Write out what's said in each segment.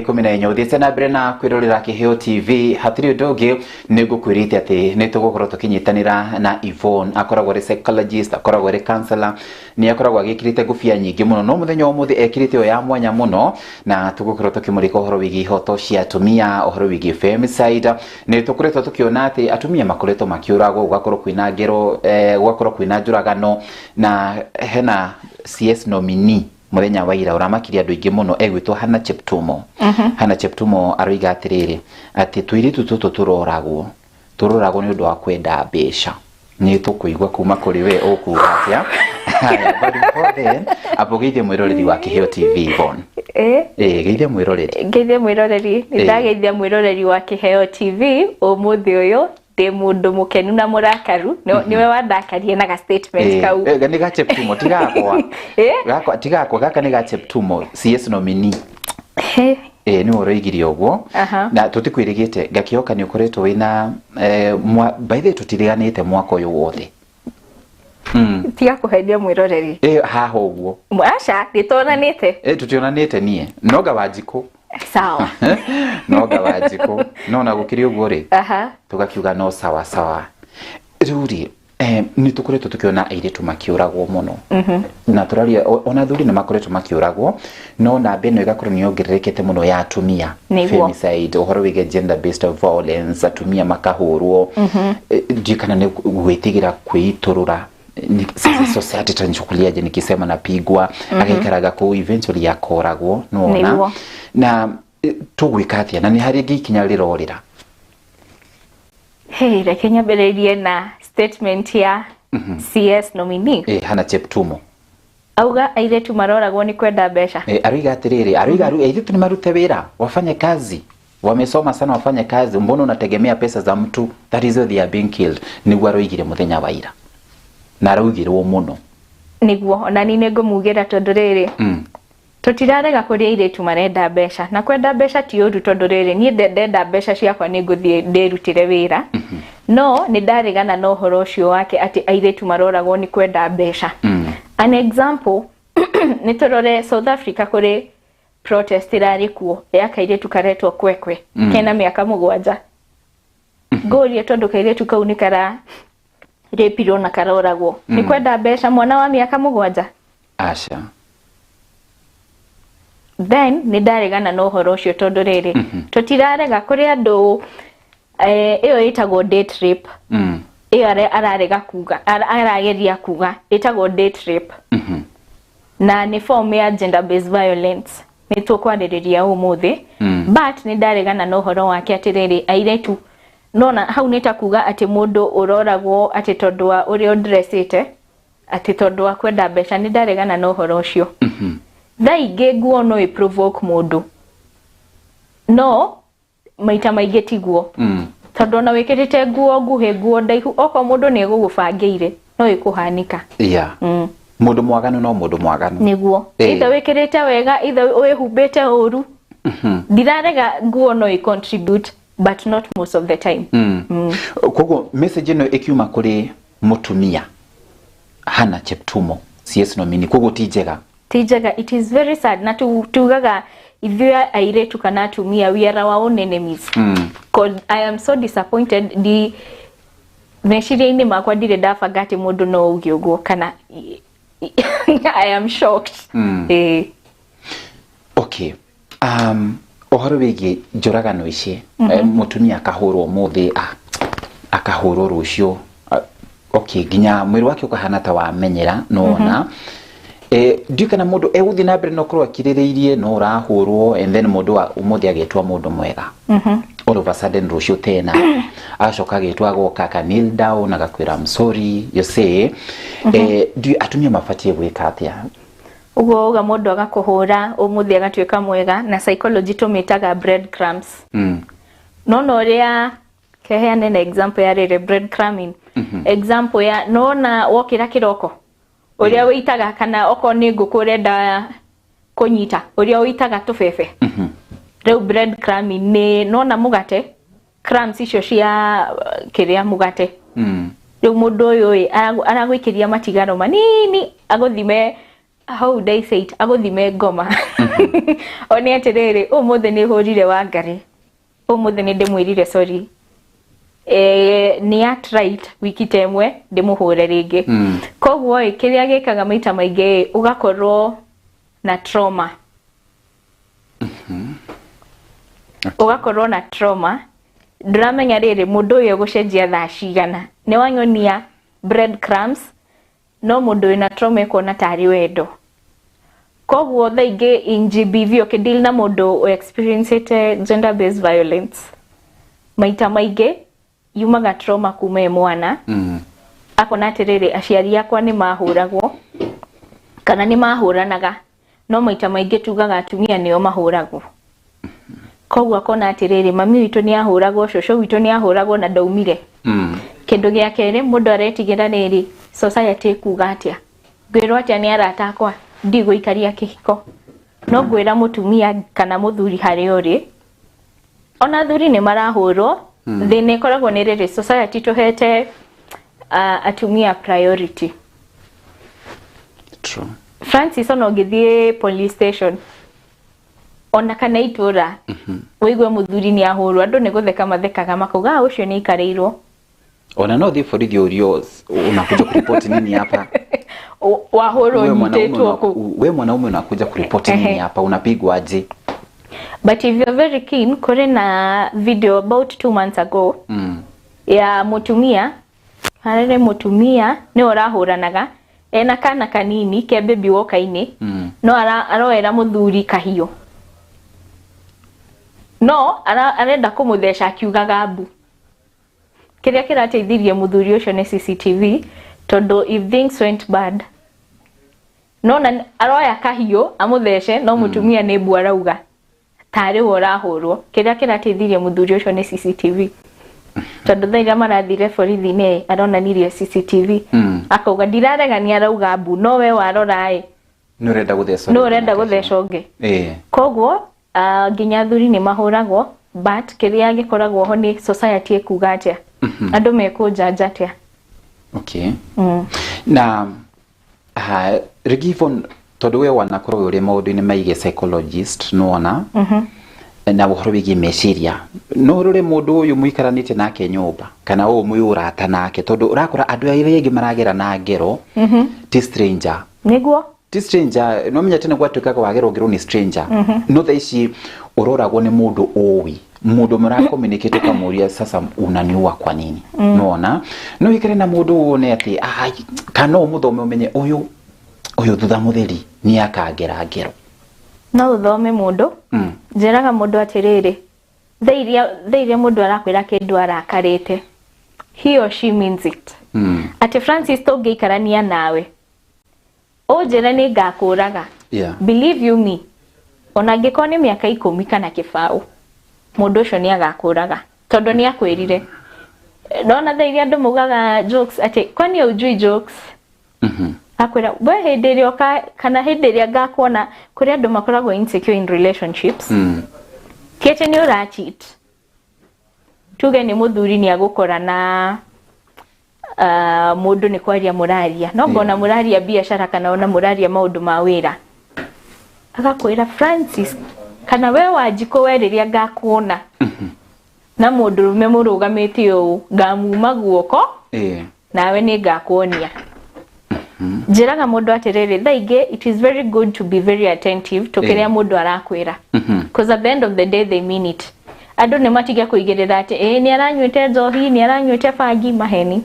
14 uthite na mbere na kwirorera Kiheo TV hatiri undu nigukwirite ati nitugukorwo tukinyitanira na Yvonne akoragwo ri psychologist akoragwo ri counselor ni akoragwo agikirite ngufia nyingi muno no muthenya umuthi ekirite yo ya mwanya muno na tugukorwo tukimurika uhoro wigi ihoto cia atumia uhoro wigi femicide ni tukuretwo tukiona ati atumia makoretwo makiuragwo ugakorwo kwina ngero ugakorwo kwina njuragano na hena CS nominee muthenya wa ira uramakiria andu ingi muno egwitwo Hannah Cheptumo. Hannah Cheptumo aroiga atiriri ati tuiritu tutu turoragwo ni undu wa kwenda mbeca ni tukuigwa kuma kuri we ukuga atia but before then apogeithie mwiroreri wa Kiheo TV Yvonne geithia mwiroreri nitageithia mwiroreri wa Kiheo TV umuthi uyu de mundu mukenu na murakaru niwe wandakarie na ga statement kau ni ga Cheptumo tigakwa gaka ni ga Cheptumo CS nominee ni oroigirie uguo na tutikwirigite gakioka ni ukoretwo wina by the way tutiriganite mwaka uyu wothe tia kuhendia mwiroreri haha uguo acha ritonanite tutionanite nie noga wajiko sawa noga wajiko nona gukiri uguo ri tugakiuga no sawa sawa ruri ni tukoretwo tukiona airitu makiuragwo muno na turaria ona thuri na makoretwo makiuragwo no na beno igakorwo ni yongererekete muno ya atumia femicide uhoro wige gender based violence atumia makahurwo jikana ni gwitigira kwiturura society tanchukuliaje nikisema napigwa akaikaraga ku eventually yakoragwo nona na tugwikathia na ni hari gikinya rirorira Kenya bererie na statement ya CS nominee Hannah Cheptumo auga airetu maroragwo ni kwenda mbeca aroiga atiriri airetu ni marute wira wafanye kazi wamesoma sana wafanye kazi mbona unategemea pesa za mtu that is why they are being killed niguo aroigire muthenya wa ira na aroigirwo muno niguo ona ni ngumugira tondu riri tutirarega kuria airetu marenda mbeca na kwenda mbeca ti uru tondu riri ni ndenda mbeca ciakwa ni nguthie ndirutire wira no ni ndaregana no horo ucio wake ati airetu maroragwo ni kwenda mbeca an example ni turore South Africa kuri protest irari kuo ya kairetu karetwo kwekwe kena miaka 7 gorie tondu kairetu kau ni kara repiro na karoragwo ni kwenda mbeca mwana wa miaka 7 acha then ni ndaregana no horo ucio tondu riri tutirarega kuri andu iyo itagwo date rape iyo ararega kuga arageria kuga itagwo date rape na ni form ya gender based violence ni tukwariria umuthi but ni ndaregana no horo wake atiriri airetu nona hau nita kuga ati mundu uroragwo ati tondu wa uri dressite ati tondu wa kwenda mbeca ni ndaregana no horo ucio thaingi nguo no i provoke mundu no maita maingi tiguo tondu na wikirite nguo nguhe nguo ndaihu oko mundu ni gugubangeire no ikuhanika mundu mwaganu no mundu mwaganu niguo itha wikirite wega itha wihumbite uru ndirarega nguo no i contribute but not most of the time kogo message no ikiuma kuri mutumia Hannah Cheptumo CS nominee kogo tijega it is very sad na tugaga ithia airetu kana atumia we are our own enemies cause I am so disappointed di meciria-ini makwa ndire ndabangati mundu no uge uguo kana I am shocked okay ohoro wigi njuragano ici mutumia akahurwo muthi akahurwo rucio okay ginya mwiri wake ukahana ta wamenyera nona ndikana mundu eguthi na mbere no korwo akiririirie no urahurwo and then mundu umuthi agetwa mundu mwega all of a sudden rucio tena acoka agetwa goka ka kneel down agakwira I'm sorry you say atumia mafatie gwika atia ugo uga mundu agakuhura umuthi agatweka mwega na psychology tumitaga breadcrumbs no ria keheane na example ya rere breadcrumbing example ya nona wokira kiroko uria witaga kana oko ni ngukurenda kunyita uria witaga tufefe reu breadcrumbing ni nona mugate crumbs icio cia kiria mugate reu mundu uyu aragwikiria matigaro manini aguthime how would I say it, aguthime ngoma one atiriri umuthe ni hurire Wangari umuthe ni ndimwirire sorry ni at right wiki temwe ndimuhure ringi koguo kiria gikaga maita maingi ugakorwo na trauma ugakorwo na trauma ndramenya riri mundu uyu gucenjia thaa cigana ni wanyonia breadcrumbs no mundu ina trauma ikona tari wendo koguo thaingi in GBV ukidil na mundu experience gender based violence maita maingi yumaga trauma kuma mwana akona atiriri aciari akwa ni mahuragwo kana ni mahuranaga no maita maingi tugaga atumia nio mahuragwo koguo akona atiriri mami witu ni ahuragwo shosho witu ni ahuragwo na ndaumire kindu gia kere mundu aretigira niri society kuga atia gwirwo atia ni arata akwa ndiguikaria kihiko no gwira mutumia kana muthuri hari uri ona thuri ni marahurwo thine koragwo ni riri society tuhete atumia priority. True. Francis ono githie police station ona kana itura wigwe muthuri ni ahurwo andu ni gutheka mathekaga makuga ucio ni ikareirwo ona no thie borithi urios unakuja kuripoti nini hapa wahurwo nitetwo ku we mwanaume unakuja kuripoti nini hapa unapigwa aje. But if you're very keen, kore na video about 2 months ago ya mutumia harere mutumia ni orahuranaga ena kana kanini ke baby woka-ini no aroera muthuri kahio no arenda kumuthesha akiugaga mbu kiria kirateithirie muthuri ucio ni CCTV tondo if things went bad no na aroya kahio amutheshe no mutumia ni mbu arauga tari worahurwo kiria kirateithirie muthuri ucio ni CCTV tondo thaira marathire borithi ni aronanirie CCTV akauga ndirarega ni arauga mbu no we warorae no renda guthesha unge koguo nginya thuri ni mahuragwo but kiria gikoragwo ho ni society ekuga atia andu mekujanja atia. Okay. Na Regivon tondu we wanakorwo uri maundu-ini maige psychologist nuona na uhoro wigi meciria no rure mundu uyu muikaranite nake nyumba kana u muyurata nake tondu urakora andu aire maragera na ngero ti stranger niguo ti stranger no menya tene gwatukaga wagera ngero ni stranger no thaici uroragwo ni mundu uwi mundu murakomunicate kamuria sasa unaniua kwa nini nuona no ikare na mundu one ati kana umuthome umenye uyu thutha mutheri ni akagera ngero no uthome mundu njeraga mundu atiriri thairia mundu arakwira kindu arakarite he or she means it ati Francis tungeikarania nawe ojera ni ngakuraga believe you me ona ngiko ni miaka 10 kana kibao mundu ucio ni agakuraga tondu ni akwirire ndona thairia andu mugaga jokes ati kwani ujui jokes akwira we hindirio kana hindiria ngakuona kuri andu makoragwo insecure in relationships kete ni ura cheat tuge ni muthuri ni agukora na mundu ni kwaria muraria no ngona muraria biashara kana ona muraria maundu ma wira agakwira Francis kana we wajiko weriria ngakuona na mundu rume murugamite u ngamuma guoko nawe ni ngakuonia njiraga mundu atiriri thaingi it is very good to be very attentive to kiria mundu arakwira because at the end of the day they mean it andu ni matiga kuigirira ati ni aranywite njohi ni aranywite bangi maheni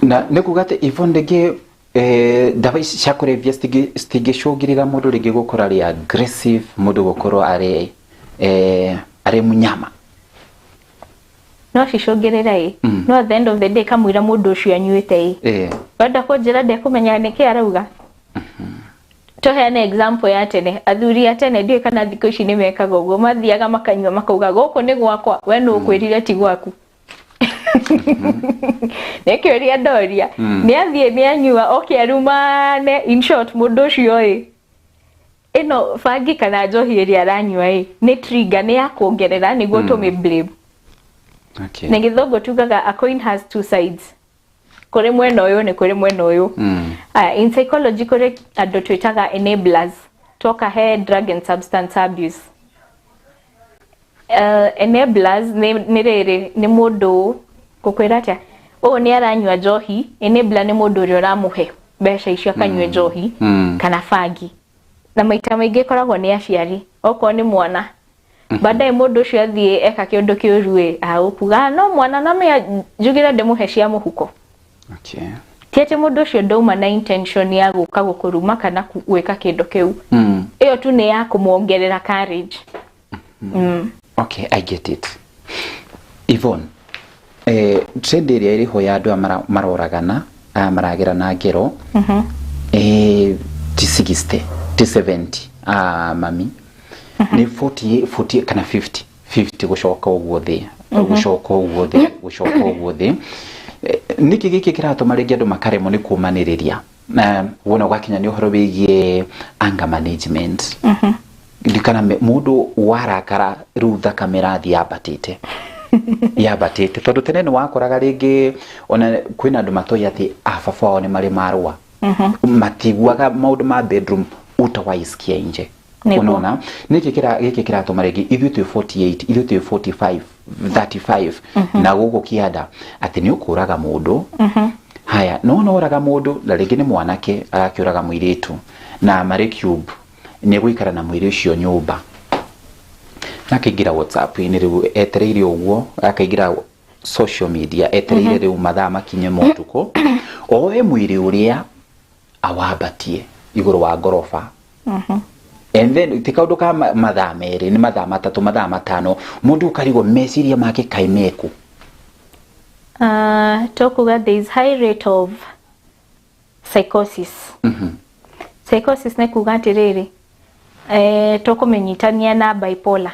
na nekugate ivondege dawa cia kurevia stigicungirira mundu ringi gukora ri aggressive mundu gukorwo ari munyama no cicungirira no at the end of the day kamwira mundu ucio anyuite wenda kunjira ndekumenya niki arauga toheane example ya tene athuri atene ndiye kana thiko ici ni mekaga uguo mathiaga makanywa makauga guku ni gwakwa we no kwirire ti gwaku nekiria ndoria ni athie ni anyua arumane in short mundu ucio ino bangi kana njohi iria aranyua ni trigger ni ya kuongerera niguo tume blame. Okay. Na githongo tugaga a coin has two sides. kuri mwena uyu ni kuri mwena uyu in psychology kuri ando twitaga enablers toka he drug and substance abuse enablers ni riri ni mundu gukwira atia o ni aranywa njohi enabler ni mundu uri uramuhe besha icio akanywe njohi kana fagi na maita maingi koragwo ni aciari oko ni mwana baadaye mundu ucio athie eka kiundu kiurue akuga no mwana na me njugire ndimuhe cia muhuko tiete mundu ucio ndauma na intention ya guka gukuruma kana gwika kindu kiu iyo tu ni ya kumuongerera courage Okay, I get it. Yvonne, trend area iriho ya andu maroragana maragira na ngero ti 60 ti 70 mami ni 40 kana 50 gushoka uguo thi gushoka uguo thi niki giki kiratuma ringi andu makaremo ni kumaniriria wona gwakinya ni uhoro wigie anger management ndikana mundu warakara rutha kamera thi yabatite tondu tene ni wakoraga ringi ona kwina andu matoya ati baba wao ni mari marua matiguaga maundu ma bedroom utawaisikia nje unaona niki kiratuma ringi ithu tu 48 ithu tu 45 35 na gugu kiada ati ni ukuraga mundu haya no oraga mundu na ringi ni mwanake arakiuraga mwiritu na mari cube ni gwikara na mwiri ucio nyumba nakigira WhatsApp ni riu etereire uguo akagira social media etereire riu mathaa makinye motuko oe mwiri uria awabatie iguru wa gorofa and then tikaudu ka mathaa meri ni mathaa matatu mathaa matano mundu ukarigo meciria make kaimeku tokuga there is high rate of psychosis psychosis ne kuga atiriri tokumenyitania na bipolar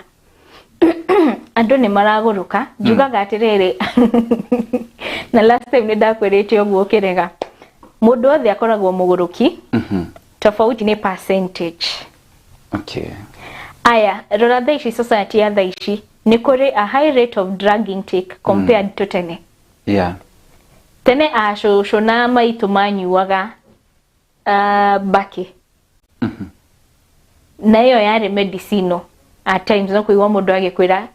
andu ni maraguruka jugaga atiriri na last time ni ndakwirite oguo kirega mundu othe akoragwo muguruki tofauti ni percentage aya rora thaici society ya thaici ni kuri a high rate of drug intake compared to tene tene ashusho na maitu manyuaga baki na iyo yari medicino at times no kuigwa mundu agikwira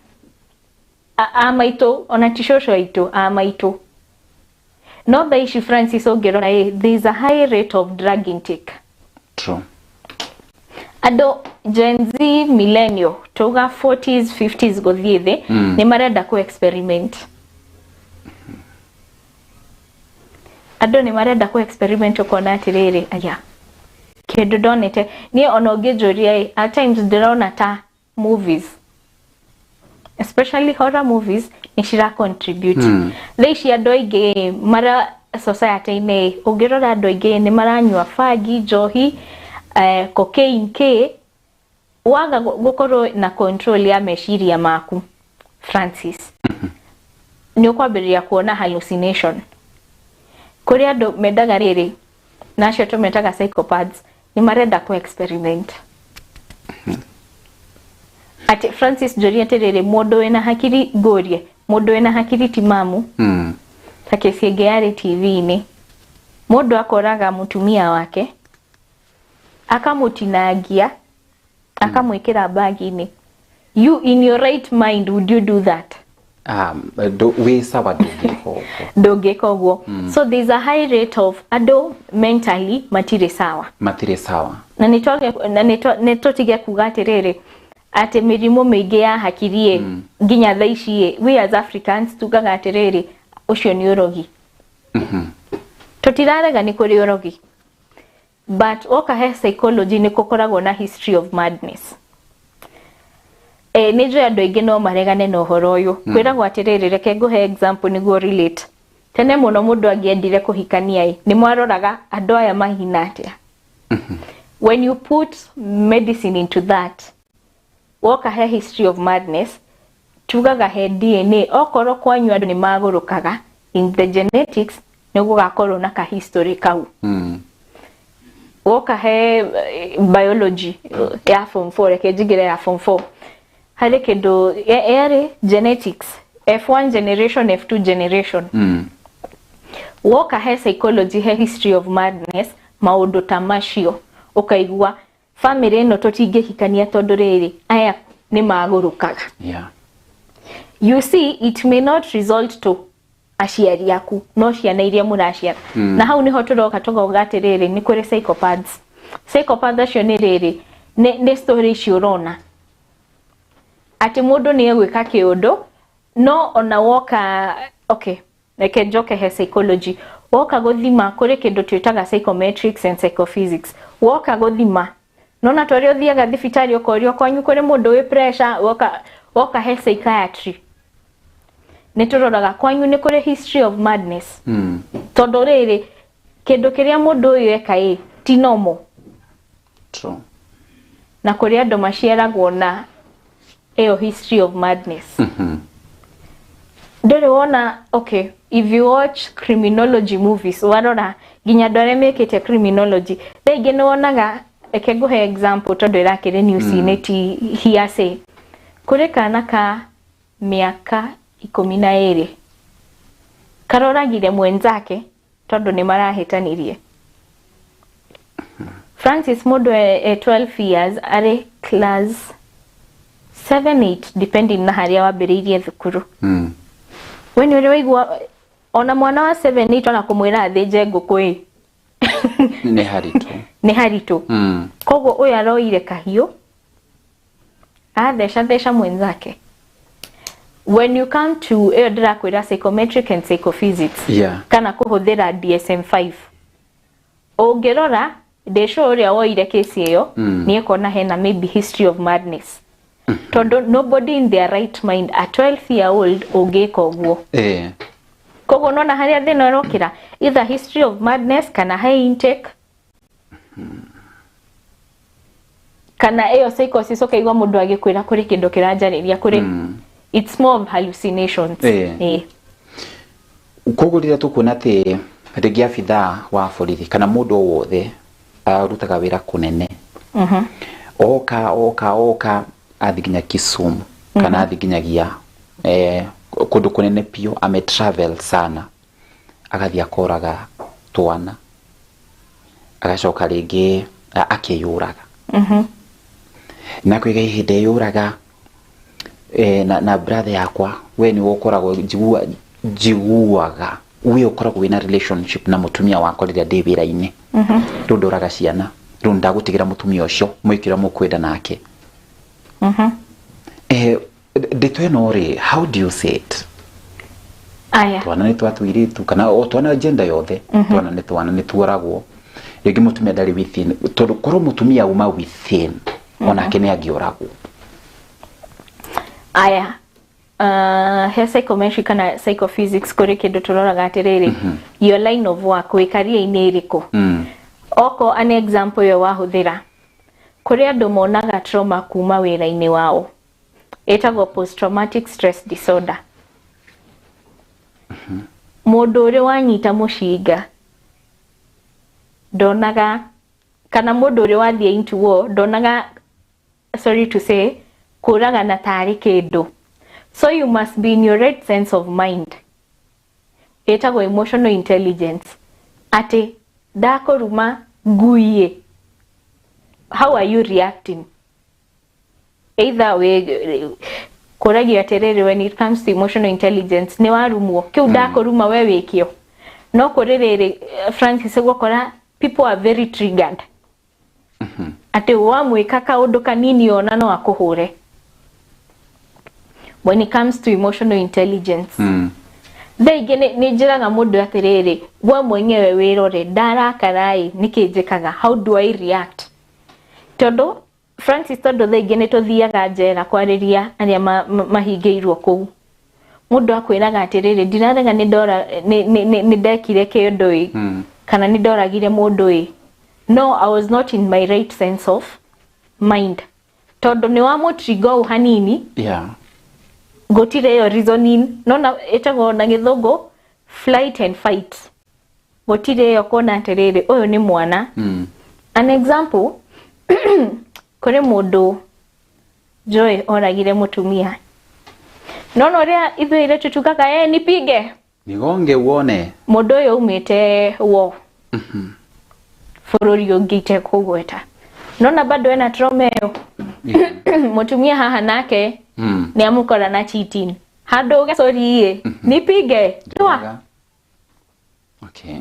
maitu ona tishosho aitu maitu no thaici Francis ongirora there is a high rate of drug intake true ado Gen Z millennial toga 40s 50s gothiethe ni marenda ku experiment ado ni marenda ku experiment ukona atiriri aya kindu donete ni ona ungijuria at times ndirona ta movies especially horror movies ni shira contribute thaici ando aige mara society ni ungirora ando aige ni maranywa fagi njohi cocaine k waga gukoro na control ya meshiria maku Francis ni ukwabiria kuona hallucination kuri ando medaga riri nacio tumetaga psychopaths ni marenda ku experiment ati Francis Joriete riri mundu wena hakiri gorie mundu wena hakiri timamu takesiege yari TV ni mundu akoraga mutumia wake akamutinagia akamwekera bagi-ini you in your right mind would you do that we sawa dogeko go so there's a high rate of ado mentally matire sawa na nitotige kugatirere ate mirimo meige ya hakirie ginya thaici we as Africans tugaga atirere ucio ni urogi totirarega ni kuri urogi but okahe psychology ni kokoragwo na history of madness nijo andu aingi no maregane no horo uyu kwiragwo atiriri reke nguhe example niguo relate tene muno mundu angiendire kuhikania ni mwaroraga andu aya mahina atia when you put medicine into that okahe history of madness tugaga he DNA okoro kwanyu andu ni magurukaga in the genetics niguo gakorwo na ka history kau okahe biology ya form 4 reke jigire ya form 4 hari kindu yari genetics F1 generation F2 generation woka he psychology he history of madness maundu tamasio ukaigua family no totingihikania tondu riri aya ni magurukaga. Yeah. You see, it may not result to aciari yaku no ciana iria muraciara. Na hau niho turoka tugoga atiriri ni kuri psychopaths. Psychopaths acio ni riri ni story ciurona ati mundu ni egwika kiundu no ona woka okay reke njoke he psychology woka guthima kuri kindu twitaga psychometrics and psychophysics woka guthima nona twario thiaga thibitari ukorio kwanyu kuri mundu wi pressure woka he psychiatry nituroraga kwanyu ni kuri history of madness tondu riri kindu kiria mundu uyu eka ti normal. True. Na kuri andu maciaragwo na eyo history of madness. Ndore wona okay, if you watch criminology movies warora ginya ndore mekete criminology rege no wonaga ekeguhe example tondu irakire news neti hiase kuri kana ka miaka 12 karoragire mwenzake tondu ni marahitanirie. Francis Modo 12 years are class 7-8 depending na haria wambiriirie thukuru. When you waigua ona mwana wa 7-8 ona kumwira athinje nguku ni haritu. Ni haritu. Kogo uyu aroire kahiu athesha mwenzake. When you come to ndirakwira psychometric and psychophysics, yeah, kana kuhuthira DSM-5 ungirora desho uria woire kesi iyo ni ekona hena maybe history of madness. Tondo nobody in their right mind at 12-year-old ungeka uguo. Kogo nona haria thina rokira either history of madness kana high intake kana eyo psychosis ukaigwa mundu agikwira kuri kindu kiranjariria kuri it's more of hallucinations. Kogo rira tukuna te rigi afitha wa borithi kana mundu wothe arutaga wira kunene oka athiginya Kisumu kana athiginyagia kundu kunene pio ame travel sana agathia koraga twana agacoka ringi akiyuraga na kwiga ihinde yuraga na brother yakwa we ni wokoragwo jiguaga we ukoragwo wina relationship na mutumia wakwa rira ndi wira-ini rundoraga ciana runda gutigira mutumia ucio mwikira mukwenda nake detwenore how do you say it aya twana ni twatuiritu kana o twana gender yothe twana ni tuoragwo rigi mutumia ndari within tondu korwo mutumia uma within ona kene agioragwo aya he psychometric kana psychophysics kuri kindu turoraga atiriri your line of work wikaria-ini iriku oko an example yo wahuthira kuri andu monaga trauma kuma wira-ini wao etagwo post traumatic stress disorder. Mundu uri wanyita mushinga donaga kana mundu uri wathie into war donaga sorry to say kuraga na tari kindu. So you must be in your right sense of mind. Etagwo emotional intelligence. Ati dakoruma guiye. How are you reacting? Either way kuragi aterere when it comes to emotional intelligence ni warumwo kiu dakoruma wewe kio no kurerere Francis gukora people are very triggered. Ati wamwika kaundu kanini ona no akuhure. When it comes to emotional intelligence They ni njiraga mundu atiriri we mwenyewe wirore darakarai nikijikaga how do I react tondu Francis tondu they gene tuthiaga njera kwariria aria mahingiirwo kuu mundu akwiraga atiriri ndirarega ni ndora ni ndekire kiundu kana ni ndoragire mundu no I was not in my right sense of mind tondu ni wa mutrigo hanini gotire yo reasoning nona etagwo na githungu flight and fight gotire yo kona atiriri uyu ni mwana an example kore mundu joy oragire mutumia nono ria ithuire tutukaga nipige nigonge wone mundu uyu umite wo fururi ungite kugweta nona bado ena tromeo mutumia haha nake ni amukora na cheating hado gasoriye nipige twa okay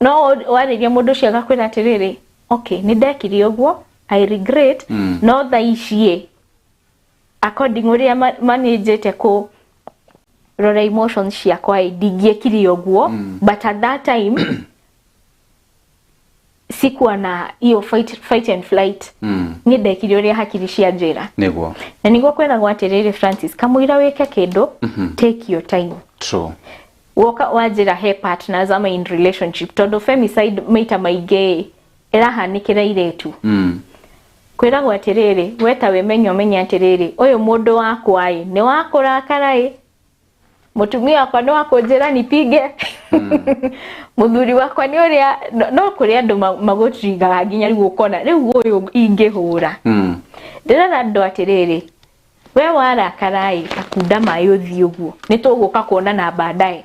no wariria mundu cia gakwira atiriri okay ni ndekiri ogwo I regret no thaishie according uria managete ko rora emotions ciakwa ndingiekiri ogwo but at that time sikuwa na iyo fight and flight ni ndekiri uria hakiri cia njira niguo na niguo kwera gwatiriri Francis kamwira weke kindu take your time true woka wajira he partners ama in relationship todo femicide maita maige irahanikira iretu kwira gwatiriri weta wemenyo menya atiriri uyu mundu wakwa ni wakurakara mutumia wakwa ni wakunjira nipige muthuri wakwa ni uria no kuri andu magutriga nginya riu ukona riu uyu ingihura ndirana andu atiriri we warakara akunda mayo thiuguo nituguka kuona na baadaye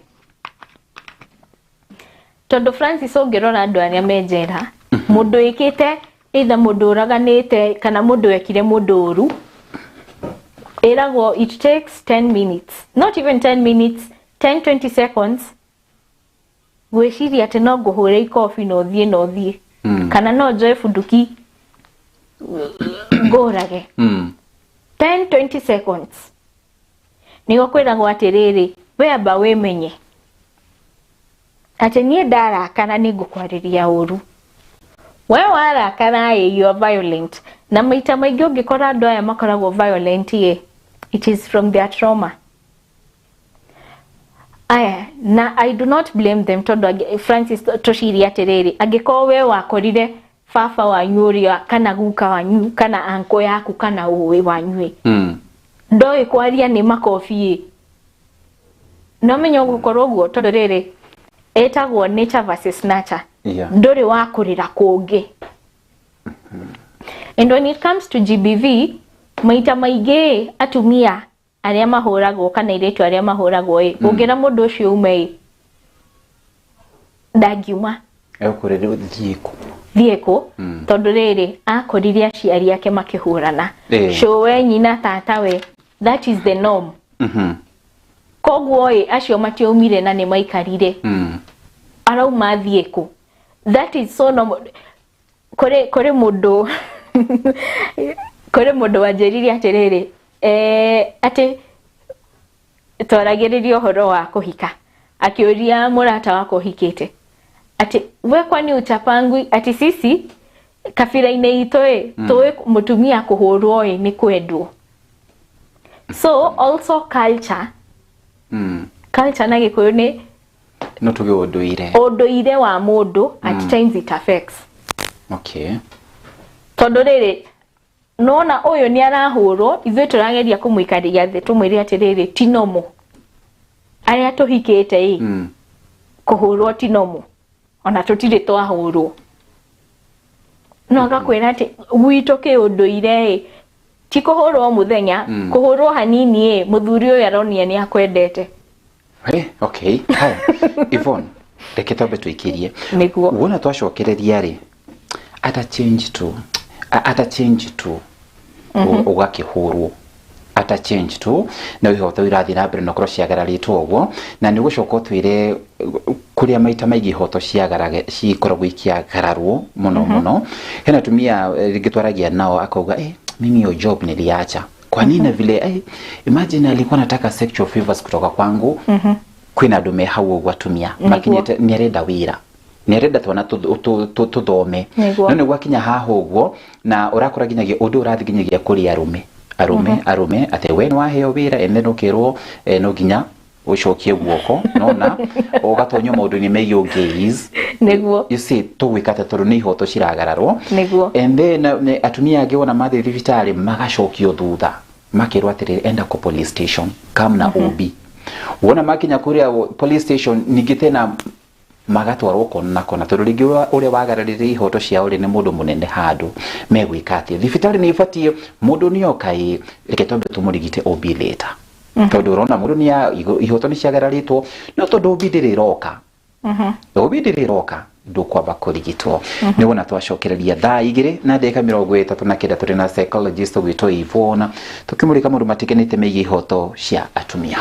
tondu Francis ongirora andu aria menjera mundu ikite either mundu uraganite kana mundu ekire mundu uru erago it takes 10 minutes not even 10 minutes 10-20 seconds gwiciria ati no nguhure ikofi no thie kana no njoe bunduki ngorage 10-20 seconds nigo kwiragwo atiriri we amba wimenye ati nie ndarakana ningũkwariria uru we warakana you are violent na maita maingĩ ũngĩkora andũ aya makoragwo violent it is from their trauma aya na I do not blame them tondu Francis toshiria atiriri angĩkorwo we wakorire baba wanyu uria kana guka wanyu kana anko yaku kana uwe wanyu ndoi kwaria ni makofi no menyo gukorwo guo tondu riri etagwo nature versus nurture nduri wakurira kungi and when it comes to GBV maita maige atumia aria mahuragwo kana iretu aria mahuragwo ungira mundu ucio ume ndagiuma ekurire thieko tondu riri akoriria aciari ake makihurana showe nyina tata we that is the norm kogwo acio matiomire na ni maikarire arauma thieko that is so normal kore mundu kore mundu wanjeririe atiriri ati toragiririo horo wa kuhika akiuria murata wako hikite ati we kwani utapangwi ati sisi kabira-inĩ itũ tuwe mutumia kuhurwo ni kwendwo so also culture culture na gikuyu ni no tuge unduire wa mundu at times it affects okay tondu riri nona uyu ni arahurwo ithuĩ turageria kumuikaria thĩ tumwire atiriri tinomo aria tuhikite kuhurwo tinomo ona tutire twahurwo no gakwira ati gwitu kiunduire ti kuhurwo muthenya kuhurwo hanini muthuri uyu aronia ni akwendete okay hai Yvonne reke tobe tuikirie niguo wona twacokereria ri ata change tu ugakihurwo ata change tu na ihoto irathi na mbere no kro ciagararitwo ogwo na ni gucoka twire kuria maita maigi hoto ciagarage cikoragwo ikiagararwo muno hena tumia rigitwaragia nao akauga mimi yo job niliacha kwa nini vile imagine alikuwa anataka sexual favors kutoka kwangu kwina dume hawo gwatumia makinyete ni arenda wira ni arenda twana tuthome none gwakinya haho gwo na urakora ginyagia undu urathi ginyagia kuri arume ate we waheo wira endenukirwo no ginya ucokie guoko nona ugatonyo maundu ni meyo gaze niguo you see tuwikate turu ni ihoto ciragararwo niguo and then atumia angi wona mathi thibitari magacokio thutha makirwa atiri enda ko police station kamna OB wona makinya kuria police station nigitena magatwarwo kona tondu ringi uria wagararire ihoto cia uri ni mundu munene handu megwikate thibitari ni ifatie mundu ni okai reke tondu tumurigite OB later tondu urona mundu ni ihoto ni ciagararitwo no tondu bidire iroka bidire iroka ndukwamba kurigitwo ni wona twacokereria thaa igiri na ndeka 39 turi na psychologist gwitwo Ivona tukimurika mundu matikenite megie ihoto cia atumia.